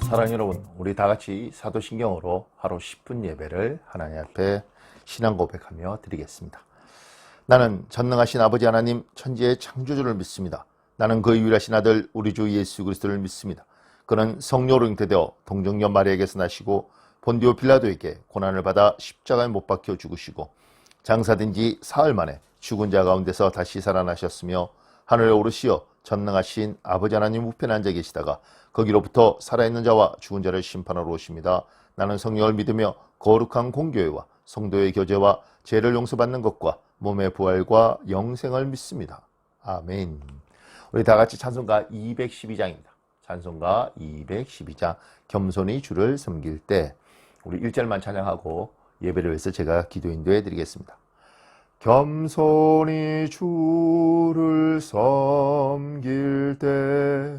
사랑하는 여러분, 우리 다 같이 사도신경으로 하루 10분 예배를 하나님 앞에 신앙 고백하며 드리겠습니다. 나는 전능하신 아버지 하나님 천지의 창조주를 믿습니다. 나는 그 유일하신 아들 우리 주 예수 그리스도를 믿습니다. 그는 성령으로 잉태되어 동정녀 마리아에게서 나시고 본디오 빌라도에게 고난을 받아 십자가에 못 박혀 죽으시고 장사된 지 사흘 만에 죽은 자 가운데서 다시 살아나셨으며 하늘에 오르시어 전능하신 아버지 하나님 우편에 앉아 계시다가 거기로부터 살아있는 자와 죽은 자를 심판하러 오십니다. 나는 성령을 믿으며 거룩한 공교회와 성도의 교제와 죄를 용서받는 것과 몸의 부활과 영생을 믿습니다. 아멘. 우리 다 같이 찬송가 212장입니다. 찬송가 212장 겸손히 주를 섬길 때 우리 1절만 찬양하고 예배를 위해서 제가 기도 인도해 드리겠습니다. 겸손히 주를 섬길 때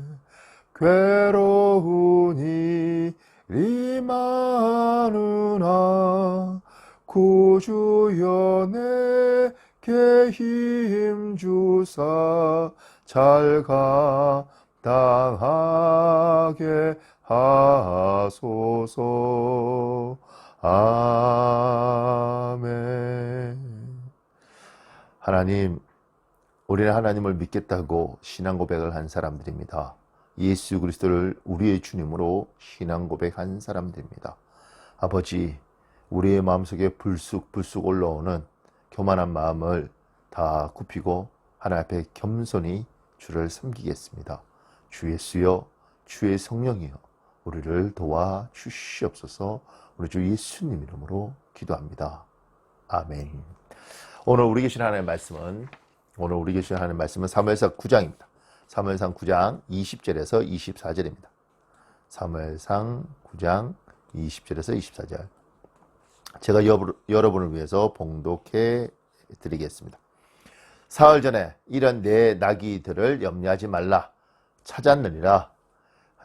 괴로운 일이 많으나 구주여 내게 힘 주사 잘 감당하게 하소서. 아멘. 하나님, 우리는 하나님을 믿겠다고 신앙 고백을 한 사람들입니다. 예수 그리스도를 우리의 주님으로 신앙 고백한 사람들입니다. 아버지, 우리의 마음속에 불쑥불쑥 올라오는 교만한 마음을 다 굽히고 하나님 앞에 겸손히 주를 섬기겠습니다. 주 예수여, 주의 성령이여, 우리를 도와 주시옵소서. 우리 주 예수님 이름으로 기도합니다. 아멘. 오늘 우리 계신 하나님의 말씀은 사무엘상 9장입니다. 사무엘상 9장 20절에서 24절입니다. 사무엘상 9장 20절에서 24절. 제가 여러분을 위해서 봉독해 드리겠습니다. 사흘 전에 이런 내 나귀들을 염려하지 말라. 찾았느니라.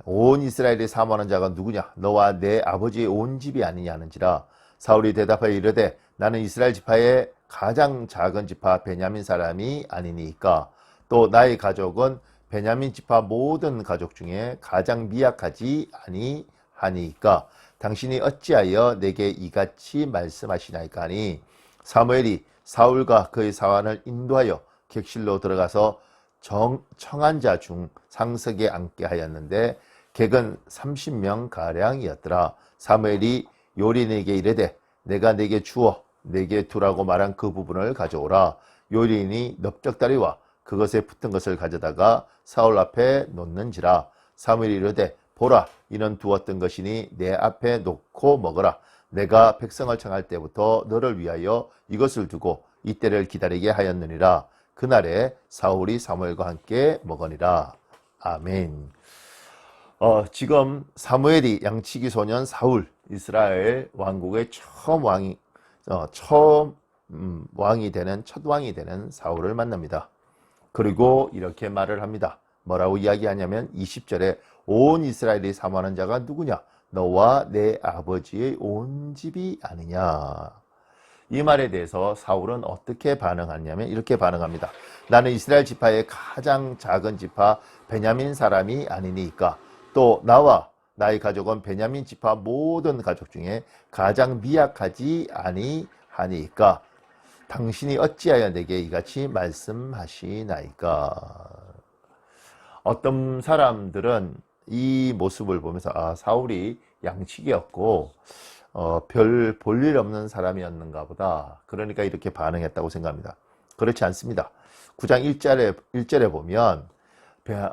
온 이스라엘이 사모하는 자가 누구냐? 너와 내 아버지의 온 집이 아니냐 하는지라. 사울이 대답하여 이르되 나는 이스라엘 지파의 가장 작은 지파 베냐민 사람이 아니니까 또 나의 가족은 베냐민 지파 모든 가족 중에 가장 미약하지 아니하니까 당신이 어찌하여 내게 이같이 말씀하시나이까 하니 사무엘이 사울과 그의 사환을 인도하여 객실로 들어가서 청한 자 중 상석에 앉게 하였는데 객은 30명 가량이었더라. 사무엘이 요린에게 이르되 내가 내게 주어 내게 두라고 말한 그 부분을 가져오라. 요린이 넓적다리와 그것에 붙은 것을 가져다가 사울 앞에 놓는지라. 사무엘이 이르되 보라, 이는 두었던 것이니 내 앞에 놓고 먹어라. 내가 백성을 청할 때부터 너를 위하여 이것을 두고 이때를 기다리게 하였느니라. 그날에 사울이 사무엘과 함께 먹으니라. 아멘. 지금 사무엘이 양치기 소년 사울, 이스라엘 왕국의 처음 왕이 되는 첫 왕이 되는 사울을 만납니다. 그리고 이렇게 말을 합니다. 뭐라고 이야기하냐면 20절에 온 이스라엘이 사모하는 자가 누구냐? 너와 내 아버지의 온 집이 아니냐. 이 말에 대해서 사울은 어떻게 반응하냐면 이렇게 반응합니다. 나는 이스라엘 지파의 가장 작은 지파 베냐민 사람이 아니니까 또 나와 나의 가족은 베냐민 지파 모든 가족 중에 가장 미약하지 아니하니까 당신이 어찌하여 내게 이같이 말씀하시나이까. 어떤 사람들은 이 모습을 보면서 사울이 양치기였고 별 볼일 없는 사람이었는가 보다. 그러니까 이렇게 반응했다고 생각합니다. 그렇지 않습니다. 9장 1절에 보면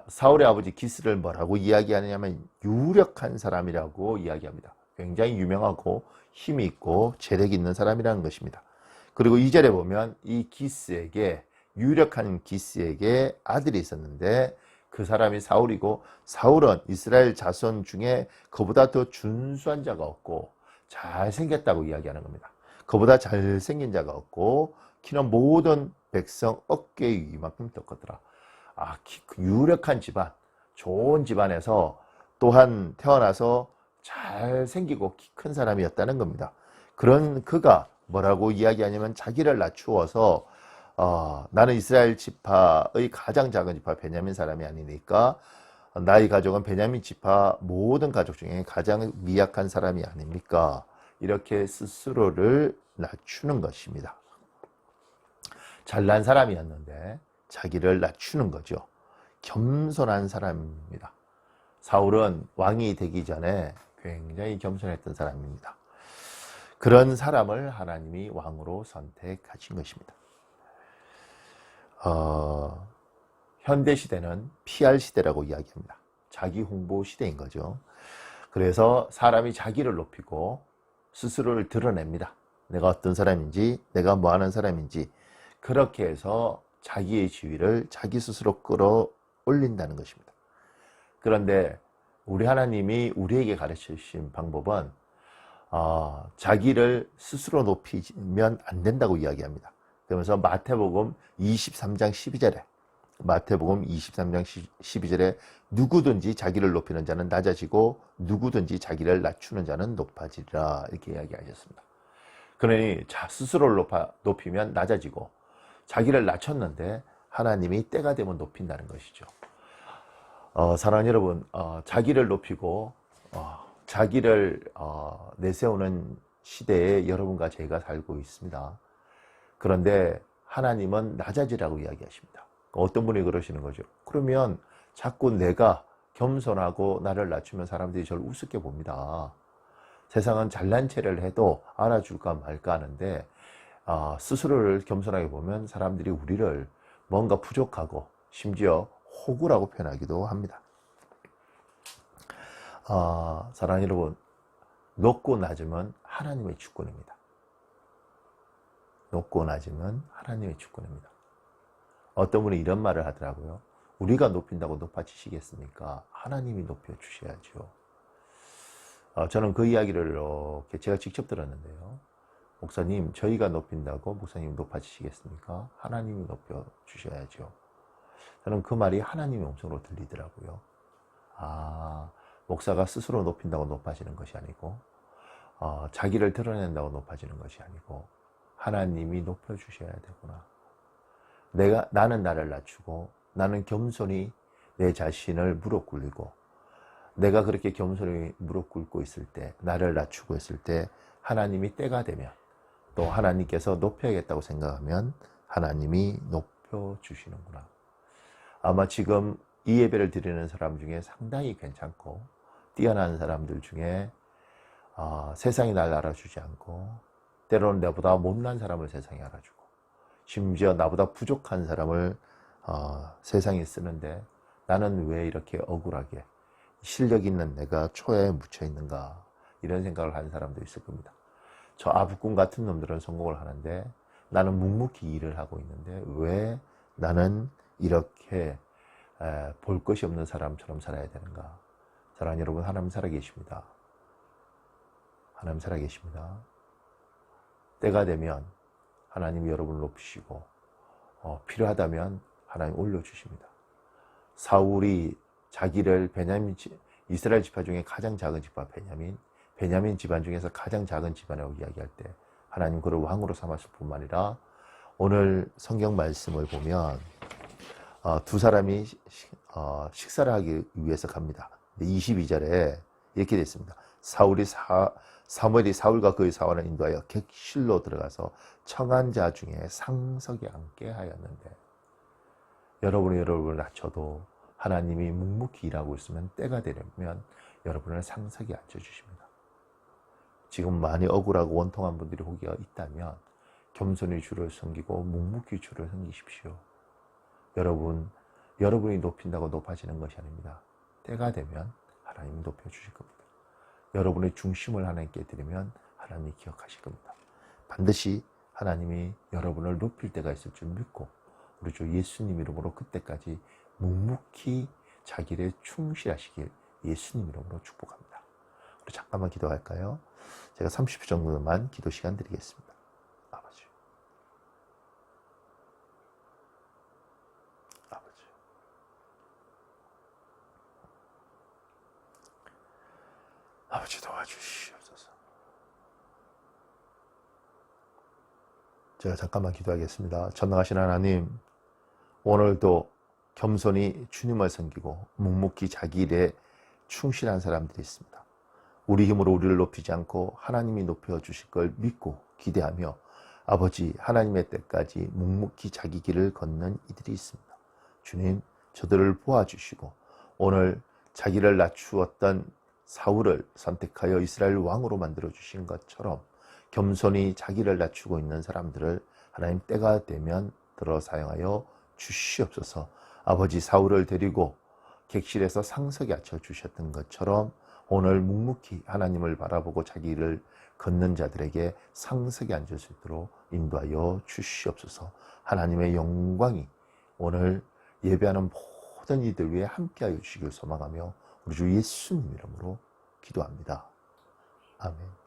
사울의 아버지 기스를 뭐라고 이야기하느냐면 유력한 사람이라고 이야기합니다. 굉장히 유명하고 힘이 있고 재력이 있는 사람이라는 것입니다. 그리고 2절에 보면 이 유력한 기스에게 아들이 있었는데 그 사람이 사울이고 사울은 이스라엘 자손 중에 그보다 더 준수한 자가 없고 잘생겼다고 이야기하는 겁니다. 그보다 잘생긴 자가 없고 키는 모든 백성 어깨 위만큼 더 크더라. 유력한 집안, 좋은 집안에서 또한 태어나서 잘생기고 키 큰 사람이었다는 겁니다. 그런 그가 뭐라고 이야기하냐면 자기를 낮추어서 나는 이스라엘 지파의 가장 작은 지파 베냐민 사람이 아니니까 나의 가족은 베냐민 지파 모든 가족 중에 가장 미약한 사람이 아닙니까? 이렇게 스스로를 낮추는 것입니다. 잘난 사람이었는데 자기를 낮추는 거죠. 겸손한 사람입니다. 사울은 왕이 되기 전에 굉장히 겸손했던 사람입니다. 그런 사람을 하나님이 왕으로 선택하신 것입니다. 현대 시대는 PR 시대라고 이야기합니다. 자기 홍보 시대인 거죠. 그래서 사람이 자기를 높이고 스스로를 드러냅니다. 내가 어떤 사람인지, 내가 뭐 하는 사람인지, 그렇게 해서 자기의 지위를 자기 스스로 끌어올린다는 것입니다. 그런데 우리 하나님이 우리에게 가르쳐 주신 방법은 자기를 스스로 높이면 안 된다고 이야기합니다. 그러면서 마태복음 23장 12절에 마태복음 23장 12절에 누구든지 자기를 높이는 자는 낮아지고 누구든지 자기를 낮추는 자는 높아지리라 이렇게 이야기하셨습니다. 그러니 스스로를 높이면 낮아지고 자기를 낮췄는데 하나님이 때가 되면 높인다는 것이죠. 사랑하는 여러분, 자기를 높이고 자기를 내세우는 시대에 여러분과 제가 살고 있습니다. 그런데 하나님은 낮아지라고 이야기하십니다. 어떤 분이 그러시는 거죠. 그러면 자꾸 내가 겸손하고 나를 낮추면 사람들이 저를 우습게 봅니다. 세상은 잘난 체를 해도 알아줄까 말까 하는데 스스로를 겸손하게 보면 사람들이 우리를 뭔가 부족하고 심지어 호구라고 표현하기도 합니다. 사랑하는 여러분, 높고 낮으면 하나님의 주권입니다. 높고 낮으면 하나님의 주권입니다. 어떤 분이 이런 말을 하더라고요. 우리가 높인다고 높아지시겠습니까? 하나님이 높여주셔야죠. 저는 그 이야기를 이렇게 제가 직접 들었는데요. 목사님, 저희가 높인다고 목사님 높아지시겠습니까? 하나님이 높여주셔야죠. 저는 그 말이 하나님의 음성으로 들리더라고요. 목사가 스스로 높인다고 높아지는 것이 아니고 자기를 드러낸다고 높아지는 것이 아니고 하나님이 높여주셔야 되구나. 나는 나를 낮추고 나는 겸손히 내 자신을 무릎 꿇리고 내가 그렇게 겸손히 무릎 꿇고 있을 때 나를 낮추고 있을 때 하나님이 때가 되면 또 하나님께서 높여야겠다고 생각하면 하나님이 높여주시는구나. 아마 지금 이 예배를 드리는 사람 중에 상당히 괜찮고 뛰어난 사람들 중에 세상이 날 알아주지 않고 때로는 나보다 못난 사람을 세상이 알아주고 심지어 나보다 부족한 사람을 세상이 쓰는데 나는 왜 이렇게 억울하게 실력 있는 내가 초야에 묻혀 있는가 이런 생각을 하는 사람도 있을 겁니다. 저 아부꾼 같은 놈들은 성공을 하는데 나는 묵묵히 일을 하고 있는데 왜 나는 이렇게 볼 것이 없는 사람처럼 살아야 되는가. 사랑하는 여러분, 하나님 살아계십니다. 하나님 살아계십니다. 때가 되면 하나님이 여러분을 높이시고 필요하다면 하나님 올려주십니다. 사울이 자기를 이스라엘 지파 중에 가장 작은 지파 베냐민 집안 중에서 가장 작은 집안이라고 이야기할 때 하나님 그를 왕으로 삼았을 뿐만 아니라 오늘 성경 말씀을 보면 두 사람이 식사를 하기 위해서 갑니다. 22절에 이렇게 되어 있습니다. 사무엘이 사울과 그의 사원을 인도하여 객실로 들어가서 청한 자 중에 상석에 앉게 하였는데 여러분이 여러분을 낮춰도 하나님이 묵묵히 일하고 있으면 때가 되려면 여러분을 상석에 앉혀주십니다. 지금 많이 억울하고 원통한 분들이 혹여 있다면 겸손히 주를 섬기고 묵묵히 주를 섬기십시오. 여러분이 높인다고 높아지는 것이 아닙니다. 때가 되면 하나님이 높여주실 겁니다. 여러분의 중심을 하나님께 드리면 하나님이 기억하실 겁니다. 반드시 하나님이 여러분을 높일 때가 있을 줄 믿고 우리 주 예수님 이름으로 그때까지 묵묵히 자기를 충실하시길 예수님 이름으로 축복합니다. 우리 잠깐만 기도할까요? 제가 30분 정도만 기도 시간 드리겠습니다. 아버지. 아버지 도와주시옵소서. 제가 잠깐만 기도하겠습니다. 전능하신 하나님, 오늘도 겸손히 주님을 섬기고 묵묵히 자기 일에 충실한 사람들이 있습니다. 우리 힘으로 우리를 높이지 않고 하나님이 높여주실 걸 믿고 기대하며 아버지 하나님의 때까지 묵묵히 자기 길을 걷는 이들이 있습니다. 주님, 저들을 도와주시고 오늘 자기를 낮추었던 사울을 선택하여 이스라엘 왕으로 만들어주신 것처럼 겸손히 자기를 낮추고 있는 사람들을 하나님 때가 되면 들어 사용하여 주시옵소서. 아버지 사울을 데리고 객실에서 상석에 앉혀주셨던 것처럼 오늘 묵묵히 하나님을 바라보고 자기 일을 걷는 자들에게 상석에 앉을 수 있도록 인도하여 주시옵소서. 하나님의 영광이 오늘 예배하는 모든 이들 위해 함께하여 주시길 소망하며 우리 주 예수님 이름으로 기도합니다. 아멘.